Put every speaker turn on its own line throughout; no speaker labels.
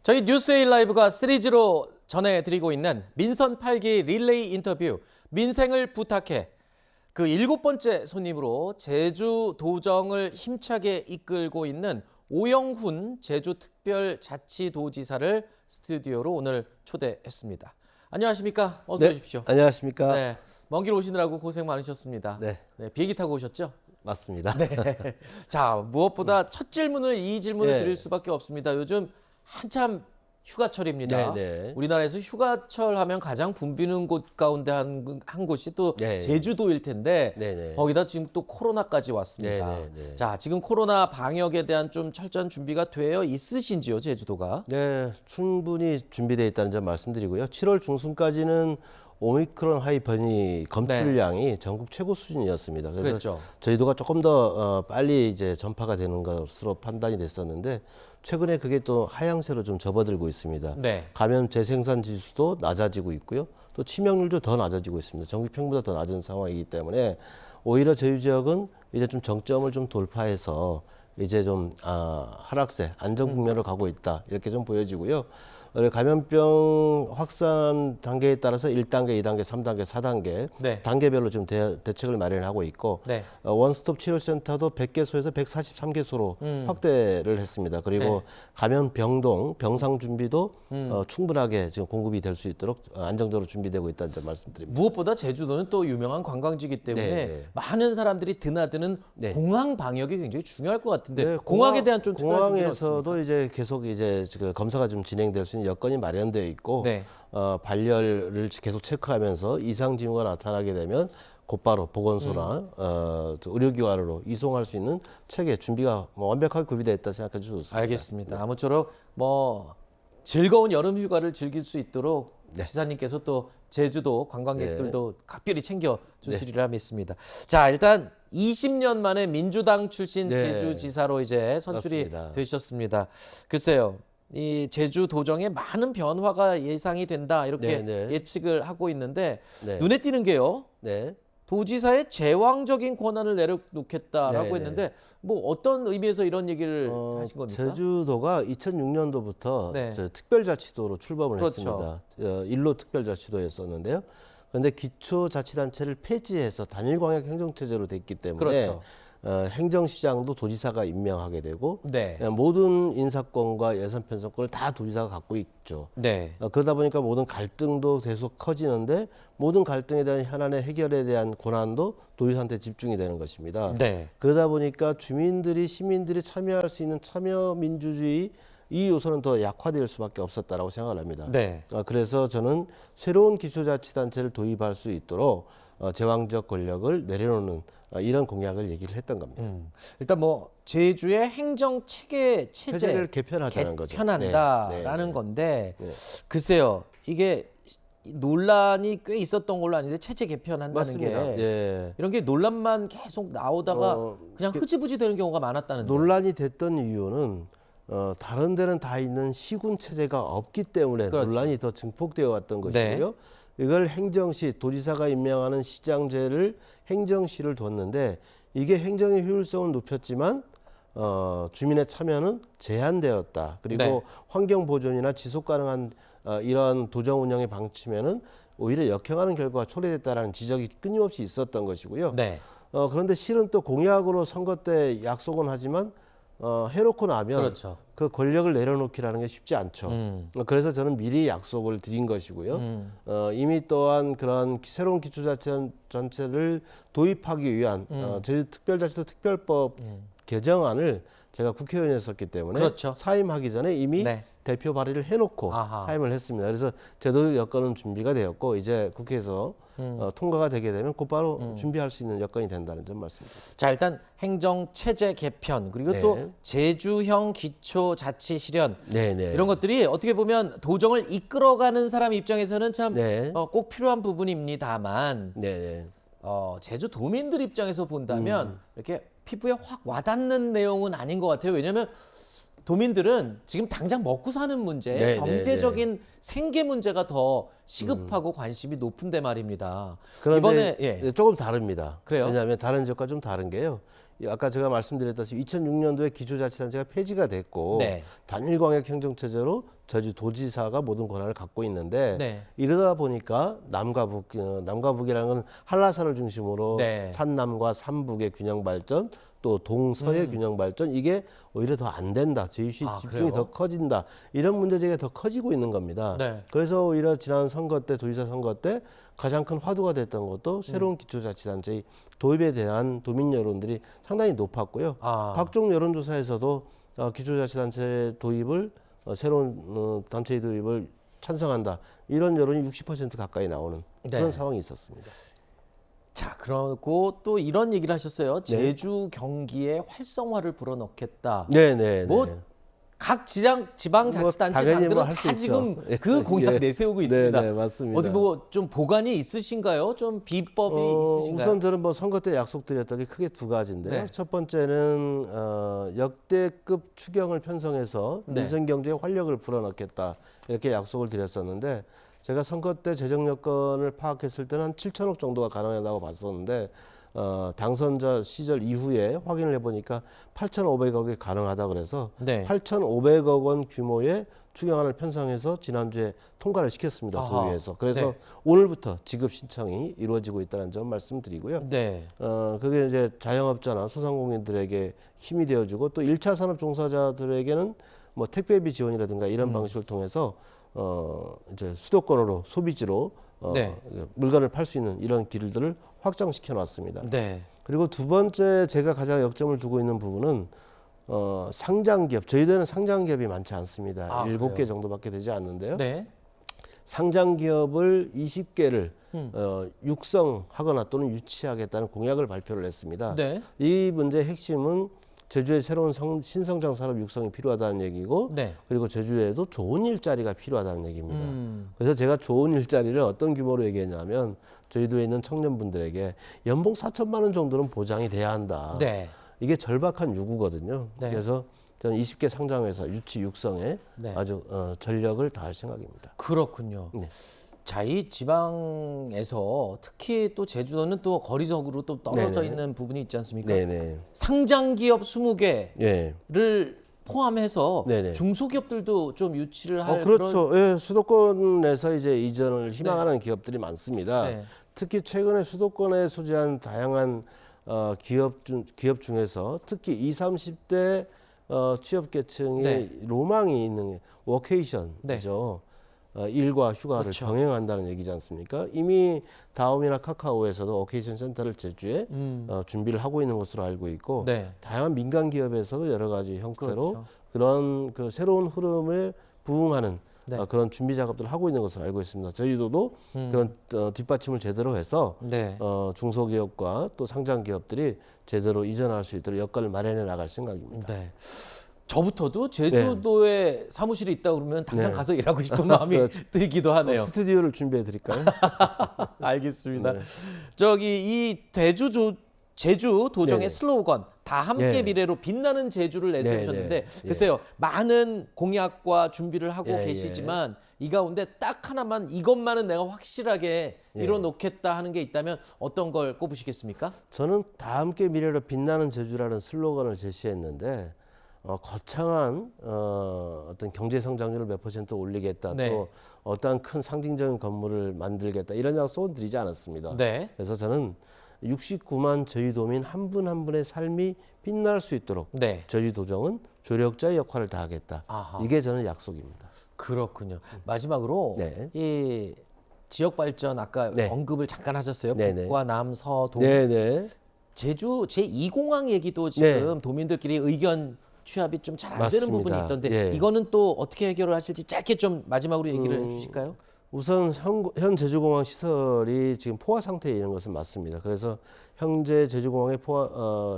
저희 뉴스에일 라이브가 시리즈로 전해드리고 있는 민선 8기 릴레이 인터뷰 민생을 부탁해 그 7번째 손님으로 제주 도정을 힘차게 이끌고 있는 오영훈 제주특별자치도지사를 스튜디오로 오늘 초대했습니다. 안녕하십니까? 어서 오십시오.
안녕하십니까?
네, 먼 길 오시느라고 고생 많으셨습니다.
네.
비행기 타고 오셨죠?
맞습니다.
네. 자, 무엇보다 첫 질문을 이 질문을
네.
드릴 수밖에 없습니다. 요즘 한참 휴가철입니다.
네.
우리나라에서 휴가철 하면 가장 붐비는 곳 가운데 한 곳이 또
네.
제주도일 텐데
네.
거기다 지금 또 코로나까지 왔습니다.
네.
자, 지금 코로나 방역에 대한 좀 철저한 준비가 되어 있으신지요, 제주도가?
네, 충분히 준비되어 있다는 점 말씀드리고요. 7월 중순까지는 오미크론 하이 변이 검출량이 전국 최고 수준이었습니다. 그래서
그렇죠.
저희도가 조금 더 빨리 이제 전파가 되는 것으로 판단이 됐었는데 최근에 그게 또 하향세로 좀 접어들고 있습니다.
네.
감염 재생산 지수도 낮아지고 있고요. 또 치명률도 더 낮아지고 있습니다. 전국 평균보다 더 낮은 상황이기 때문에 오히려 저희 지역은 이제 좀 정점을 좀 돌파해서 이제 좀 하락세, 안정 국면으로 가고 있다 이렇게 좀 보여지고요. 감염병 확산 단계에 따라서 1단계, 2단계, 3단계, 4단계
네.
단계별로 좀 대책을 마련하고 있고
네.
원스톱 치료센터도 100개소에서 143개소로 확대를 했습니다. 그리고
네.
감염 병동, 병상 준비도 충분하게 지금 공급이 될 수 있도록 안정적으로 준비되고 있다는 점 말씀드립니다.
무엇보다 제주도는 또 유명한 관광지이기 때문에
네.
많은 사람들이 드나드는
네.
공항 방역이 굉장히 중요할 것 같은데
네,
공항에 대한 좀 특별한 준비는 없습니까?
공항에서도 이제 계속 이제 그 검사가 좀 진행될 수 있는 여건이 마련되어 있고
네.
발열을 계속 체크하면서 이상 징후가 나타나게 되면 곧바로 보건소나 의료기관으로 이송할 수 있는 체계 준비가 완벽하게 구비되어 있다 생각해 주셔도 좋습니다.
알겠습니다. 아무쪼록 뭐 즐거운 여름 휴가를 즐길 수 있도록 지사님께서 또 제주도 관광객들도 각별히 챙겨 주시리라 믿습니다. 자, 일단 20년 만에 민주당 출신 제주지사로 이제 선출이
맞습니다.
되셨습니다. 글쎄요. 이 제주 도정에 많은 변화가 예상이 된다 이렇게 예측을 하고 있는데 눈에 띄는 게요. 도지사의 제왕적인 권한을 내려놓겠다라고 했는데 뭐 어떤 의미에서 이런 얘기를 하신 겁니까?
제주도가 2006년도부터 특별자치도로 출범을
그렇죠.
했습니다. 일로 특별자치도였었는데요. 그런데 기초자치단체를 폐지해서 단일광역 행정체제로 됐기 때문에
그렇죠.
행정시장도 도지사가 임명하게 되고 모든 인사권과 예산 편성권을 다 도지사가 갖고 있죠. 그러다 보니까 모든 갈등도 계속 커지는데 모든 갈등에 대한 현안의 해결에 대한 권한도 도지사한테 집중이 되는 것입니다. 그러다 보니까 주민들이 시민들이 참여할 수 있는 참여 민주주의 이 요소는 더 약화될 수밖에 없었다라고 생각을 합니다. 그래서 저는 새로운 기초자치단체를 도입할 수 있도록 제왕적 권력을 내려놓는 이런 공약을 얘기를 했던 겁니다.
일단 뭐 제주의 행정 체제를
개편하자는 거죠.
개편한다라는 건데 글쎄요, 이게 논란이 꽤 있었던 걸로 아는데 체제 개편한다는
맞습니다.
게 이런 게 논란만 계속 나오다가 그냥 흐지부지 되는 경우가 많았다는데.
논란이 됐던 이유는 다른 데는 다 있는 시군 체제가 없기 때문에 논란이 더 증폭되어 왔던 것이고요. 이걸 행정시, 도지사가 임명하는 시장제를 행정시를 뒀는데 이게 행정의 효율성을 높였지만 주민의 참여는 제한되었다. 그리고 환경 보존이나 지속 가능한 이러한 도정 운영의 방침에는 오히려 역행하는 결과가 초래됐다라는 지적이 끊임없이 있었던 것이고요. 그런데 실은 또 공약으로 선거 때 약속은 하지만 해놓고 나면 그 권력을 내려놓기라는 게 쉽지 않죠. 그래서 저는 미리 약속을 드린 것이고요. 이미 또한 그런 새로운 기초자치단체를 도입하기 위한 제주특별자치도 특별법 개정안을 제가 국회의원이었었기 때문에 사임하기 전에 이미 대표 발의를 해놓고 사임을 했습니다. 그래서 제도 여건은 준비가 되었고 이제 국회에서 통과가 되게 되면 곧바로 준비할 수 있는 여건이 된다는 점 말씀드립니다.
자, 일단 행정 체제 개편 그리고 또 제주형 기초자치 실현 이런 것들이 어떻게 보면 도정을 이끌어가는 사람 입장에서는 참 꼭 필요한 부분입니다만 제주 도민들 입장에서 본다면 이렇게 피부에 확 와닿는 내용은 아닌 것 같아요. 왜냐하면 도민들은 지금 당장 먹고 사는 문제,
네,
경제적인 네. 생계 문제가 더 시급하고 관심이 높은데 말입니다.
그런데 이번에 조금 다릅니다.
그래요?
왜냐하면 다른 지역과 좀 다른 게요. 아까 제가 말씀드렸다시피 2006년도에 기초자치단체가 폐지가 됐고
네.
단일광역 행정체제로 제주도지사가 모든 권한을 갖고 있는데 이러다 보니까 남과 북이라는 건 한라산을 중심으로 산남과 산북의 균형 발전 또 동서의 균형 발전 이게 오히려 더 안 된다. 제주시 집중이 더 커진다. 이런 문제제기가 더 커지고 있는 겁니다. 그래서 오히려 지난 선거 때 도지사 선거 때 가장 큰 화두가 됐던 것도 새로운 기초자치단체의 도입에 대한 도민 여론들이 상당히 높았고요. 각종 여론조사에서도 기초자치단체 도입을 새로운 단체의 도입을 찬성한다. 이런 여론이 60% 가까이 나오는 그런 상황이 있었습니다.
자, 그리고 또 이런 얘기를 하셨어요. 제주 경기에 활성화를 불어넣겠다.
네네.
각 지방자치단체장들은 다 지금 그 공약 내세우고 있습니다.
네, 맞습니다.
어디 뭐 좀 보관이 있으신가요? 좀 비법이 있으신가요?
우선 저는 뭐 선거 때 약속드렸던 게 크게 두 가지인데요. 첫 번째는 역대급 추경을 편성해서 민생경제에 활력을 불어넣겠다 이렇게 약속을 드렸었는데 제가 선거 때 재정 여건을 파악했을 때는 한 7천억 정도가 가능하다고 봤었는데 당선자 시절 이후에 확인을 해보니까 8,500억이 가능하다 그래서 8,500억 원 규모의 추경안을 편성해서 지난주에 통과를 시켰습니다. 소위에서. 그래서 오늘부터 지급 신청이 이루어지고 있다는 점 말씀드리고요. 그게 이제 자영업자나 소상공인들에게 힘이 되어주고 또 1차 산업 종사자들에게는 뭐 택배비 지원이라든가 이런 방식을 통해서 이제 수도권으로 소비지로 물건을 팔 수 있는 이런 길들을 확장시켜 놨습니다. 그리고 두 번째 제가 가장 역점을 두고 있는 부분은 상장기업, 저희들은 상장기업이 많지 않습니다. 7개 정도밖에 되지 않는데요. 상장기업을 20개를 육성하거나 또는 유치하겠다는 공약을 발표를 했습니다. 이 문제의 핵심은 제주에 새로운 신성장 산업 육성이 필요하다는 얘기고 그리고 제주에도 좋은 일자리가 필요하다는 얘기입니다. 그래서 제가 좋은 일자리를 어떤 규모로 얘기했냐면 저희도에 있는 청년분들에게 연봉 4천만 원 정도는 보장이 돼야 한다. 이게 절박한 요구거든요. 그래서 저는 20개 상장회사 유치 육성에 아주 전력을 다할 생각입니다.
그렇군요. 자, 이 지방에서 특히 또 제주도는 또 거리적으로 또 떨어져 있는 부분이 있지 않습니까? 상장기업 20개를 포함해서 중소기업들도 좀 유치를 할
그렇죠. 수도권에서 이제 이전을 희망하는 기업들이 많습니다. 특히 최근에 수도권에 소재한 다양한 기업 중에서 특히 20, 30대 취업계층이 로망이 있는 워케이션이죠. 일과 휴가를 병행한다는 얘기지 않습니까? 이미 다음이나 카카오에서도 워케이션 센터를 제주에 준비를 하고 있는 것으로 알고 있고 다양한 민간 기업에서도 여러 가지 형태로 그런 그 새로운 흐름에 부응하는 그런 준비 작업들을 하고 있는 것으로 알고 있습니다. 저희도 그런 뒷받침을 제대로 해서 중소기업과 또 상장기업들이 제대로 이전할 수 있도록 여건을 마련해 나갈 생각입니다.
저부터도 제주도에 사무실이 있다 그러면 당장 가서 일하고 싶은 마음이 들기도 하네요.
스튜디오를 준비해 드릴까요?
알겠습니다. 저기 이 제주 도정의 슬로건 다 함께 미래로 빛나는 제주를 내세우셨는데 글쎄요. 많은 공약과 준비를 하고 계시지만 이 가운데 딱 하나만 이것만은 내가 확실하게 이뤄놓겠다 하는 게 있다면 어떤 걸 꼽으시겠습니까?
저는 다 함께 미래로 빛나는 제주라는 슬로건을 제시했는데 거창한 어떤 경제 성장률을 몇 % 올리겠다. 또 어떠한 큰 상징적인 건물을 만들겠다. 이런 약속은 드리지 않았습니다. 그래서 저는 69만 제주도민 한 분 한 분의 삶이 빛날 수 있도록 제주도정은 조력자의 역할을 다하겠다. 이게 저는 약속입니다.
그렇군요. 마지막으로 이 지역 발전 아까 언급을 잠깐 하셨어요. 북과 남, 서, 동. 제주 제2공항 얘기도 지금 도민들끼리 의견 취합이 좀 잘 안 되는 부분이 있던데 이거는 또 어떻게 해결을 하실지 짧게 좀 마지막으로 얘기를 해주실까요?
우선 현 제주공항 시설이 지금 포화 상태에 있는 것은 맞습니다. 그래서 현재 제주공항의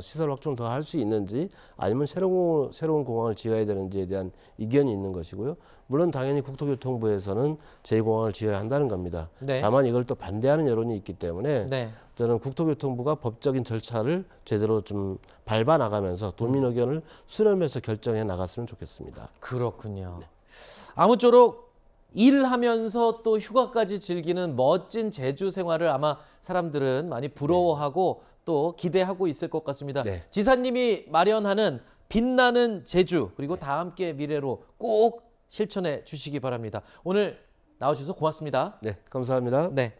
시설 확충 더 할 수 있는지 아니면 새로운 공항을 지어야 되는지에 대한 이견이 있는 것이고요. 물론 당연히 국토교통부에서는 제2공항을 지어야 한다는 겁니다.
네.
다만 이걸 또 반대하는 여론이 있기 때문에
네.
저는 국토교통부가 법적인 절차를 제대로 좀 밟아 나가면서 도민 의견을 수렴해서 결정해 나갔으면 좋겠습니다.
그렇군요. 네. 아무쪼록 일하면서 또 휴가까지 즐기는 멋진 제주 생활을 아마 사람들은 많이 부러워하고 또 기대하고 있을 것 같습니다.
네.
지사님이 마련하는 빛나는 제주 그리고 다 함께 미래로 꼭 실천해 주시기 바랍니다. 오늘 나와주셔서 고맙습니다.
네, 감사합니다.
네.